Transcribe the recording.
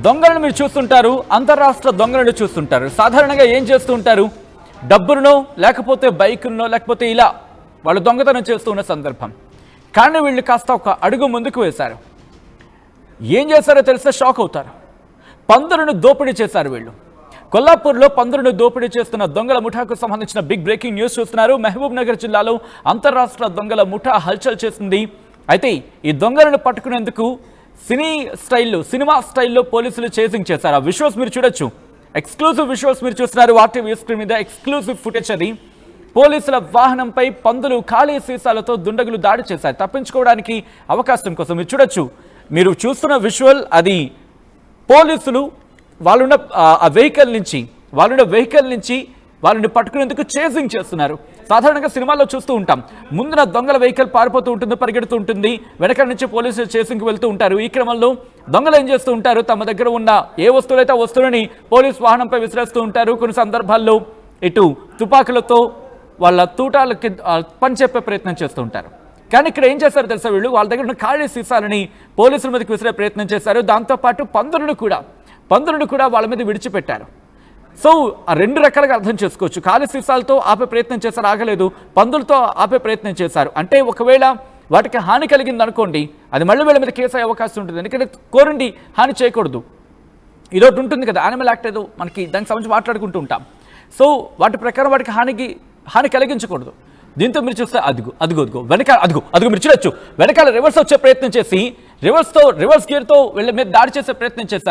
దొంగలను మీరు చూస్తుంటారు, అంతర్రాష్ట్ర దొంగలను చూస్తుంటారు. సాధారణంగా ఏం చేస్తూ ఉంటారు? డబ్బునో లేకపోతే బైకునో లేకపోతే ఇలా వాళ్ళు దొంగతనం చేస్తూ ఉన్న సందర్భం. కానీ వీళ్ళు కాస్త ఒక అడుగు ముందుకు వేశారు. ఏం చేశారో తెలిస్తే షాక్ అవుతారు. పందులను దోపిడీ చేశారు వీళ్ళు. కొల్లాపూర్లో పందులను దోపిడీ చేస్తున్న దొంగల ముఠాకు సంబంధించిన బిగ్ బ్రేకింగ్ న్యూస్ చూస్తున్నారు. మహబూబ్ నగర్ జిల్లాలో అంతర్రాష్ట్ర దొంగల ముఠా హల్చల్ చేస్తుంది. అయితే ఈ దొంగలను పట్టుకునేందుకు సినిమా స్టైల్లో పోలీసులు చేసింగ్ చేశారు. ఆ విజువల్స్ మీరు చూడొచ్చు. ఎక్స్క్లూజివ్ విజువల్స్ మీరు చూస్తున్నారు ఆర్టీవీ స్క్రీన్ మీద. ఎక్స్క్లూజివ్ ఫుటేజ్ అది. పోలీసుల వాహనంపై పందులు ఖాళీ సీసాలతో దుండగులు దాడి చేశారు తప్పించుకోవడానికి అవకాశం కోసం. మీరు చూడొచ్చు. మీరు చూస్తున్న విజువల్ అది పోలీసులు వాళ్ళున్న వెహికల్ నుంచి వాళ్ళని పట్టుకునేందుకు చేసింగ్ చేస్తున్నారు. సాధారణంగా సినిమాల్లో చూస్తూ ఉంటాం, ముందున దొంగల వెహికల్ పారిపోతూ ఉంటుంది, పరిగెడుతూ ఉంటుంది, వెనకాల నుంచి పోలీసులు చేసింగ్కి వెళ్తూ ఉంటారు. ఈ క్రమంలో దొంగలు ఏం చేస్తూ ఉంటారు? తమ దగ్గర ఉన్న ఏ వస్తువులైతే ఆ వస్తువులని పోలీస్ వాహనంపై విసిరేస్తూ ఉంటారు. కొన్ని సందర్భాల్లో ఇటు తుపాకులతో వాళ్ళ తూటాలకి పనిచెప్పే ప్రయత్నం చేస్తూ ఉంటారు. కానీ ఇక్కడ ఏం చేశారు తెలుసా? వీళ్ళు వాళ్ళ దగ్గర ఉన్న ఖాళీ సీసాలని పోలీసుల మీదకి విసిరే ప్రయత్నం చేశారు. దాంతోపాటు పందులను కూడా వాళ్ళ మీద విడిచిపెట్టారు. సో ఆ రెండు రకాలుగా అర్థం చేసుకోవచ్చు. ఖాళీ సీసాలతో ఆపే ప్రయత్నం చేశారు, ఆగలేదు. పందులతో ఆపే ప్రయత్నం చేశారు. అంటే ఒకవేళ వాటికి హాని కలిగింది అనుకోండి, అది మళ్ళీ వీళ్ళ మీద కేసు అయ్యే అవకాశం ఉంటుంది. ఎందుకంటే కోరండి హాని చేయకూడదు. ఇదొకటి ఉంటుంది కదా, యానిమల్ యాక్ట్ ఏదో మనకి దానికి సంబంధించి మాట్లాడుకుంటూ ఉంటాం. సో వాటి ప్రకారం వాటికి హాని కలిగించకూడదు. దీంతో మీరు చూస్తే అదిగో మీరు చూడొచ్చు. వెనకాల రివర్స్ వచ్చే ప్రయత్నం చేసి రివర్స్ గేర్తో వీళ్ళ మీద దాడి చేసే ప్రయత్నం చేశారు.